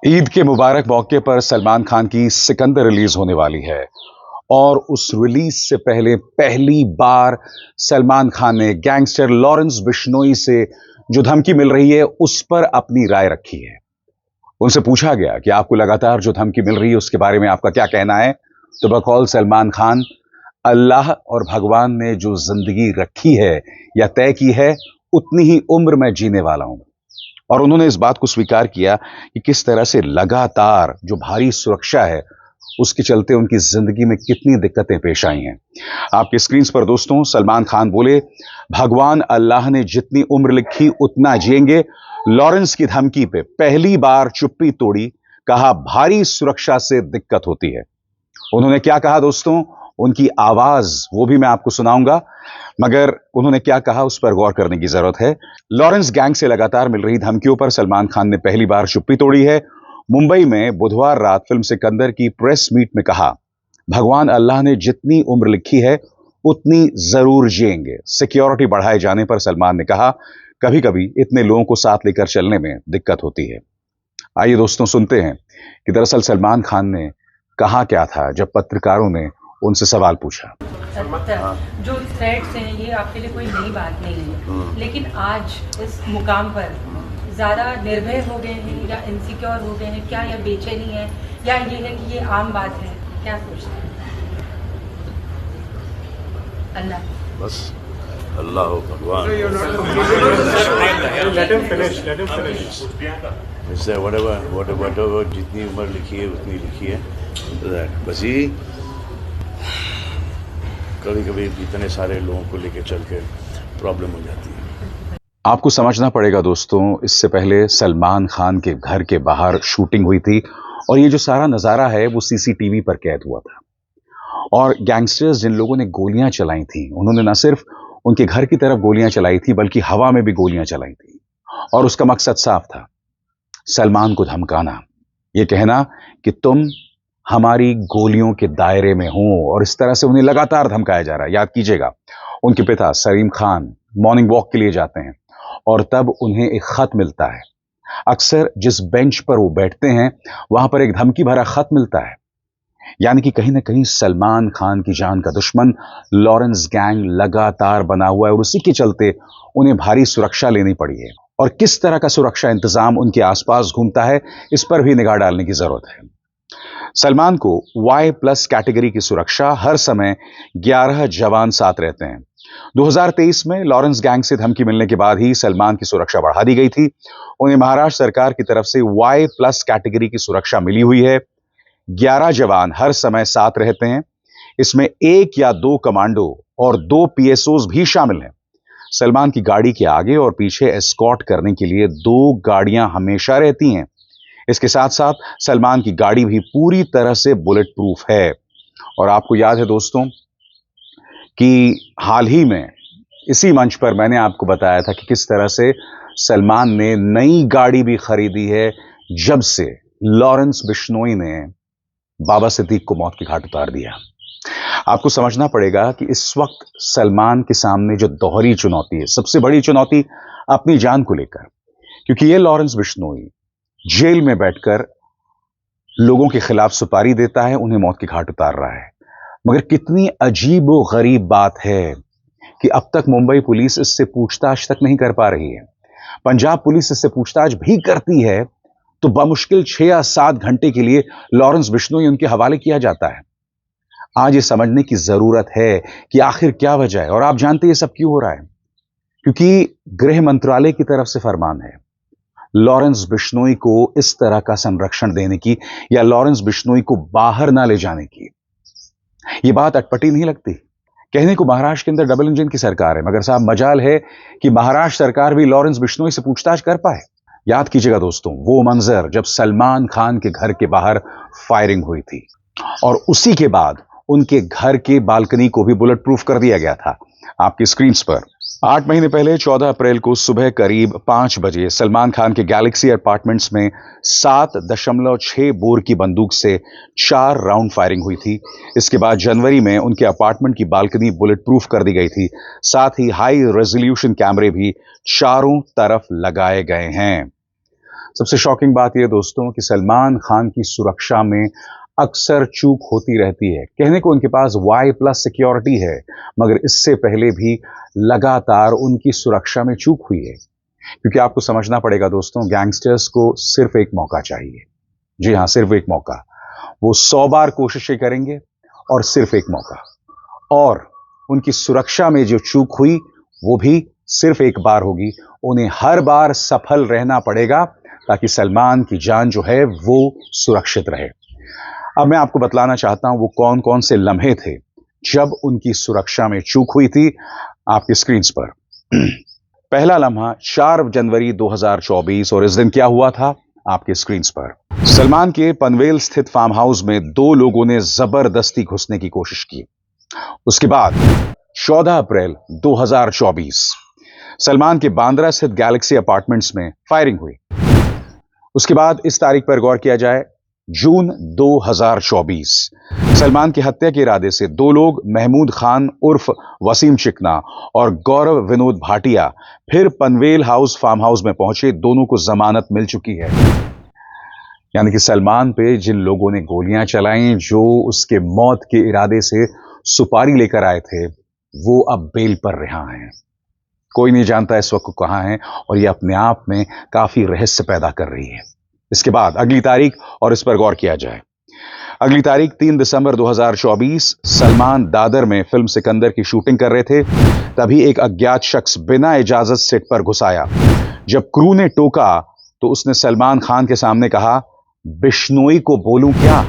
ईद के मुबारक मौके पर सलमान खान की सिकंदर रिलीज होने वाली है और उस रिलीज से पहले पहली बार सलमान खान ने गैंगस्टर लॉरेंस बिश्नोई से जो धमकी मिल रही है उस पर अपनी राय रखी है। उनसे पूछा गया कि आपको लगातार जो धमकी मिल रही है उसके बारे में आपका क्या कहना है, तो बकौल सलमान खान, अल्लाह और भगवान ने जो जिंदगी रखी है या तय की है उतनी ही उम्र मैं जीने वाला हूं। और उन्होंने इस बात को स्वीकार किया कि किस तरह से लगातार जो भारी सुरक्षा है उसके चलते उनकी जिंदगी में कितनी दिक्कतें पेश आई हैं। आपके स्क्रीन पर दोस्तों सलमान खान बोले, भगवान अल्लाह ने जितनी उम्र लिखी उतना जिएंगे। लॉरेंस की धमकी पे पहली बार चुप्पी तोड़ी, कहा भारी सुरक्षा से दिक्कत होती है। उन्होंने क्या कहा दोस्तों, उनकी आवाज वो भी मैं आपको सुनाऊंगा, मगर उन्होंने क्या कहा उस पर गौर करने की जरूरत है। लॉरेंस गैंग से लगातार मिल रही धमकियों पर सलमान खान ने पहली बार चुप्पी तोड़ी है। मुंबई में बुधवार रात फिल्म सिकंदर की प्रेस मीट में कहा, भगवान अल्लाह ने जितनी उम्र लिखी है उतनी जरूर जिएंगे। सिक्योरिटी बढ़ाए जाने पर सलमान ने कहा, कभी कभी इतने लोगों को साथ लेकर चलने में दिक्कत होती है। आइए दोस्तों सुनते हैं कि दरअसल सलमान खान ने कहा क्या था जब पत्रकारों ने उनसे सवाल पूछा। जो थ्रेट्स हैं ये आपके लिए कोई नई बात नहीं है, लेकिन आज इस मुकाम पर ज़्यादा निर्भय हो गए हैं या इनसिक्योर हो गए हैं, क्या यह बेचैनी है या ये है कि ये आम बात है, क्या सोचते हैं? अल्लाह बस अल्लाह हो, भगवान whatever जितनी उम्र लिखी है उतनी लिखी है। बस ही कभी कभी इतने सारे लोगों को लेके चल के प्रॉब्लम हो जाती है। आपको समझना पड़ेगा दोस्तों, इससे पहले सलमान खान के घर के बाहर शूटिंग हुई थी और ये जो सारा नजारा है वो सीसीटीवी पर कैद हुआ था। और गैंगस्टर्स जिन लोगों ने गोलियां चलाई थी उन्होंने न सिर्फ उनके घर की तरफ गोलियां चलाई थी बल्कि हवा में भी गोलियां चलाई थी और उसका मकसद साफ था, सलमान को धमकाना, ये कहना कि तुम हमारी गोलियों के दायरे में हो। और इस तरह से उन्हें लगातार धमकाया जा रहा है। याद कीजिएगा, उनके पिता सलीम खान मॉर्निंग वॉक के लिए जाते हैं और तब उन्हें एक खत मिलता है। अक्सर जिस बेंच पर वो बैठते हैं वहां पर एक धमकी भरा खत मिलता है। यानी कि कहीं ना कहीं सलमान खान की जान का दुश्मन लॉरेंस गैंग लगातार बना हुआ है और उसी के चलते उन्हें भारी सुरक्षा लेनी पड़ी है। और किस तरह का सुरक्षा इंतजाम उनके आसपास घूमता है इस पर भी निगाह डालने की जरूरत है। सलमान को Y+ कैटेगरी की सुरक्षा, हर समय 11 जवान साथ रहते हैं। 2023 में लॉरेंस गैंग से धमकी मिलने के बाद ही सलमान की सुरक्षा बढ़ा दी गई थी। उन्हें महाराष्ट्र सरकार की तरफ से Y+ कैटेगरी की सुरक्षा मिली हुई है। 11 जवान हर समय साथ रहते हैं। इसमें 1 या 2 कमांडो और 2 PSOs भी शामिल हैं। सलमान की गाड़ी के आगे और पीछे एस्कॉर्ट करने के लिए 2 गाड़ियां हमेशा रहती हैं। इसके साथ साथ सलमान की गाड़ी भी पूरी तरह से बुलेट प्रूफ है। और आपको याद है दोस्तों कि हाल ही में इसी मंच पर मैंने आपको बताया था कि किस तरह से सलमान ने नई गाड़ी भी खरीदी है जब से लॉरेंस बिश्नोई ने बाबा सिद्दीक को मौत के घाट उतार दिया। आपको समझना पड़ेगा कि इस वक्त सलमान के सामने जो दोहरी चुनौती है, सबसे बड़ी चुनौती अपनी जान को लेकर, क्योंकि ये लॉरेंस बिश्नोई जेल में बैठकर लोगों के खिलाफ सुपारी देता है, उन्हें मौत के घाट उतार रहा है। मगर कितनी अजीब व गरीब बात है कि अब तक मुंबई पुलिस इससे पूछताछ तक नहीं कर पा रही है। पंजाब पुलिस इससे पूछताछ भी करती है तो बमुश्किल 6 या 7 घंटे के लिए लॉरेंस बिश्नोई उनके हवाले किया जाता है। आज ये समझने की जरूरत है कि आखिर क्या वजह है। और आप जानते हैं ये सब क्यों हो रहा है, क्योंकि गृह मंत्रालय की तरफ से फरमान है लॉरेंस बिश्नोई को इस तरह का संरक्षण देने की या लॉरेंस बिश्नोई को बाहर ना ले जाने की। यह बात अटपटी नहीं लगती? कहने को महाराष्ट्र के अंदर डबल इंजन की सरकार है, मगर साहब मजाल है कि महाराष्ट्र सरकार भी लॉरेंस बिश्नोई से पूछताछ कर पाए। याद कीजिएगा दोस्तों वो मंजर जब सलमान खान के घर के बाहर फायरिंग हुई थी और उसी के बाद उनके घर के बालकनी को भी बुलेट प्रूफ कर दिया गया था। आपकी स्क्रीन पर 8 महीने पहले 14 अप्रैल को सुबह करीब 5 बजे सलमान खान के गैलेक्सी अपार्टमेंट्स में 7.6 बोर की बंदूक से 4 राउंड फायरिंग हुई थी। इसके बाद जनवरी में उनके अपार्टमेंट की बालकनी बुलेट प्रूफ कर दी गई थी। साथ ही हाई रेजोल्यूशन कैमरे भी चारों तरफ लगाए गए हैं। सबसे शॉकिंग बात यह दोस्तों कि सलमान खान की सुरक्षा में अक्सर चूक होती रहती है। कहने को उनके पास Y+ सिक्योरिटी है, मगर इससे पहले भी लगातार उनकी सुरक्षा में चूक हुई है। क्योंकि आपको समझना पड़ेगा दोस्तों, गैंगस्टर्स को सिर्फ एक मौका चाहिए। जी हां, सिर्फ एक मौका। वो 100 बार कोशिशें करेंगे और सिर्फ एक मौका। और उनकी सुरक्षा में जो चूक हुई वो भी सिर्फ एक बार होगी। उन्हें हर बार सफल रहना पड़ेगा ताकि सलमान की जान जो है वो सुरक्षित रहे। अब मैं आपको बतलाना चाहता हूं वो कौन कौन से लम्हे थे जब उनकी सुरक्षा में चूक हुई थी, आपकी स्क्रीन पर। पहला लम्हा 4 जनवरी 2024, और इस दिन क्या हुआ था आपके स्क्रीन पर। सलमान के पनवेल स्थित फार्म हाउस में 2 लोगों ने जबरदस्ती घुसने की कोशिश की। उसके बाद 14 अप्रैल 2024 सलमान के बांद्रा स्थित गैलेक्सी अपार्टमेंट्स में फायरिंग हुई। उसके बाद इस तारीख पर गौर किया जाए, जून 2024 सलमान की हत्या के इरादे से 2 लोग महमूद खान उर्फ वसीम चिकना और गौरव विनोद भाटिया फिर पनवेल हाउस फार्म हाउस में पहुंचे। दोनों को जमानत मिल चुकी है। यानी कि सलमान पे जिन लोगों ने गोलियां चलाई, जो उसके मौत के इरादे से सुपारी लेकर आए थे, वो अब बेल पर रिहा हैं। कोई नहीं जानता इस वक्त कहां हैं, और ये अपने आप में काफी रहस्य पैदा कर रही है। इसके बाद अगली तारीख, और इस पर गौर किया जाए, अगली तारीख 3 दिसंबर 2024 सलमान दादर में फिल्म सिकंदर की शूटिंग कर रहे थे। तभी एक अज्ञात शख्स बिना इजाजत सेट पर घुस आया। जब क्रू ने टोका तो उसने सलमान खान के सामने कहा, बिश्नोई को बोलूं क्या?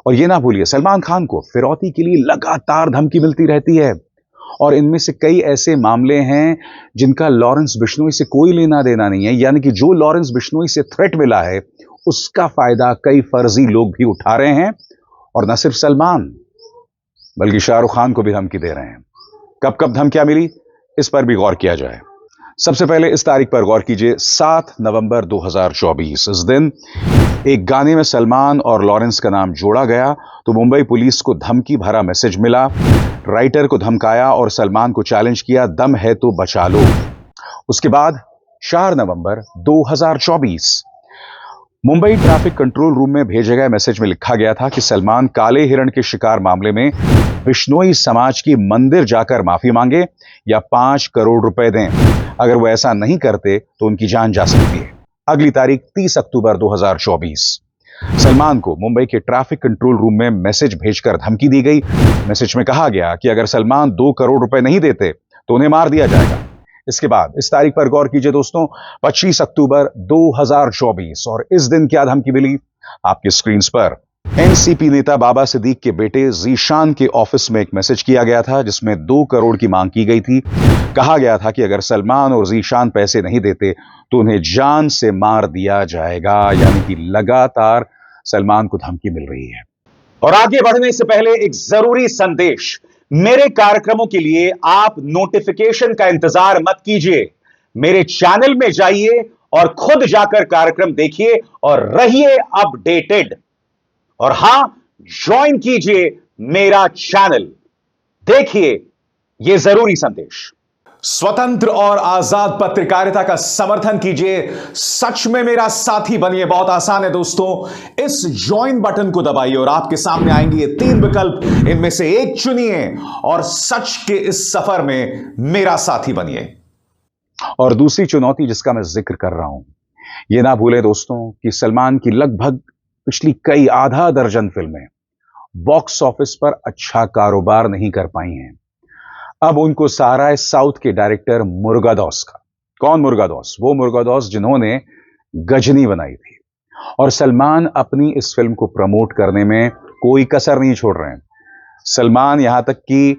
और ये ना भूलिए, सलमान खान को फिरौती के लिए लगातार धमकी मिलती रहती है, और इनमें से कई ऐसे मामले हैं जिनका लॉरेंस बिश्नोई से कोई लेना देना नहीं है। यानी कि जो लॉरेंस बिश्नोई से थ्रेट मिला है उसका फायदा कई फर्जी लोग भी उठा रहे हैं, और न सिर्फ सलमान बल्कि शाहरुख खान को भी धमकी दे रहे हैं। कब कब धमकियां मिली, इस पर भी गौर किया जाए। सबसे पहले इस तारीख पर गौर कीजिए, 7 नवंबर 2024 इस दिन एक गाने में सलमान और लॉरेंस का नाम जोड़ा गया तो मुंबई पुलिस को धमकी भरा मैसेज मिला। राइटर को धमकाया और सलमान को चैलेंज किया, दम है तो बचा लो। उसके बाद 4 नवंबर 2024 मुंबई ट्रैफिक कंट्रोल रूम में भेजे गए मैसेज में लिखा गया था कि सलमान काले हिरण के शिकार मामले में बिश्नोई समाज की मंदिर जाकर माफी मांगे या 5 करोड़ रुपए दें। अगर वो ऐसा नहीं करते तो उनकी जान जा सकती है। अगली तारीख 30 अक्टूबर 2024 सलमान को मुंबई के ट्रैफिक कंट्रोल रूम में मैसेज भेजकर धमकी दी गई। मैसेज में कहा गया कि अगर सलमान 2 करोड़ रुपए नहीं देते तो उन्हें मार दिया जाएगा। इसके बाद इस तारीख पर गौर कीजिए दोस्तों, 25 अक्टूबर 2024, और इस दिन क्या धमकी मिली आपकी स्क्रीन पर। एनसीपी नेता बाबा सिद्दीक के बेटे जीशान के ऑफिस में एक मैसेज किया गया था जिसमें 2 करोड़ की मांग की गई थी। कहा गया था कि अगर सलमान और जीशान पैसे नहीं देते तो उन्हें जान से मार दिया जाएगा। यानी कि लगातार सलमान को धमकी मिल रही है। और आगे बढ़ने से पहले एक जरूरी संदेश, मेरे कार्यक्रमों के लिए आप नोटिफिकेशन का इंतजार मत कीजिए। मेरे चैनल में जाइए और खुद जाकर कार्यक्रम देखिए और रहिए अपडेटेड। और हां, ज्वाइन कीजिए मेरा चैनल। देखिए यह जरूरी संदेश। स्वतंत्र और आजाद पत्रकारिता का समर्थन कीजिए। सच में मेरा साथी बनिए। बहुत आसान है दोस्तों, इस ज्वाइन बटन को दबाइए और आपके सामने आएंगे ये 3 विकल्प। इनमें से एक चुनिए और सच के इस सफर में मेरा साथी बनिए। और दूसरी चुनौती जिसका मैं जिक्र कर रहा हूं, यह ना भूलें दोस्तों कि सलमान की लगभग पिछली कई आधा दर्जन फिल्में बॉक्स ऑफिस पर अच्छा कारोबार नहीं कर पाई हैं। अब उनको सहारा है साउथ के डायरेक्टर मुरुगादॉस का। कौन मुरुगादॉस? वो मुरुगादॉस जिन्होंने गजनी बनाई थी। और सलमान अपनी इस फिल्म को प्रमोट करने में कोई कसर नहीं छोड़ रहे हैं। सलमान यहां तक कि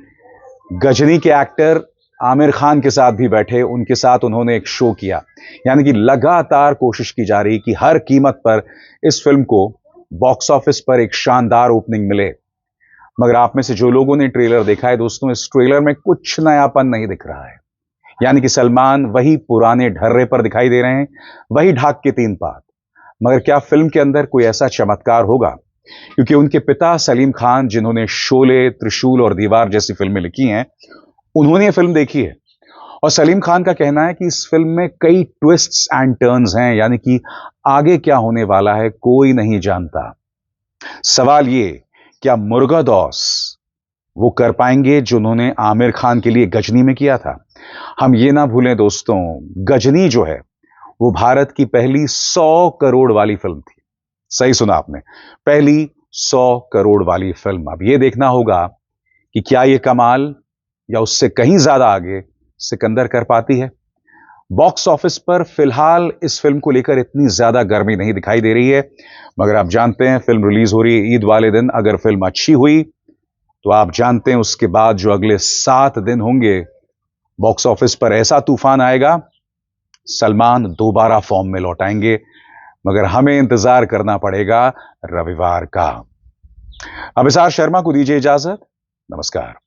गजनी के एक्टर आमिर खान के साथ भी बैठे, उनके साथ उन्होंने एक शो किया। यानी कि लगातार कोशिश की जा रही कि हर कीमत पर इस फिल्म को बॉक्स ऑफिस पर एक शानदार ओपनिंग मिले। मगर आप में से जो लोगों ने ट्रेलर देखा है दोस्तों, इस ट्रेलर में कुछ नयापन नहीं दिख रहा है। यानी कि सलमान वही पुराने ढर्रे पर दिखाई दे रहे हैं, वही ढाक के 3 पात। मगर क्या फिल्म के अंदर कोई ऐसा चमत्कार होगा? क्योंकि उनके पिता सलीम खान, जिन्होंने शोले, त्रिशूल और दीवार जैसी फिल्में लिखी हैं, उन्होंने ये फिल्म देखी है और सलीम खान का कहना है कि इस फिल्म में कई ट्विस्ट्स एंड टर्न्स हैं, यानी कि आगे क्या होने वाला है कोई नहीं जानता। सवाल ये, क्या मुर्गादौस वो कर पाएंगे जो उन्होंने आमिर खान के लिए गजनी में किया था? हम ये ना भूलें दोस्तों, गजनी जो है वो भारत की पहली 100 करोड़ वाली फिल्म थी। सही सुना आपने, पहली 100 करोड़ वाली फिल्म। अब ये देखना होगा कि क्या ये कमाल या उससे कहीं ज्यादा आगे सिकंदर कर पाती है। बॉक्स ऑफिस पर फिलहाल इस फिल्म को लेकर इतनी ज्यादा गर्मी नहीं दिखाई दे रही है, मगर आप जानते हैं फिल्म रिलीज हो रही है ईद वाले दिन। अगर फिल्म अच्छी हुई तो आप जानते हैं उसके बाद जो अगले 7 दिन होंगे, बॉक्स ऑफिस पर ऐसा तूफान आएगा, सलमान दोबारा फॉर्म में लौट आएंगे। मगर हमें इंतजार करना पड़ेगा रविवार का। अभिसार शर्मा को दीजिए इजाजत। नमस्कार।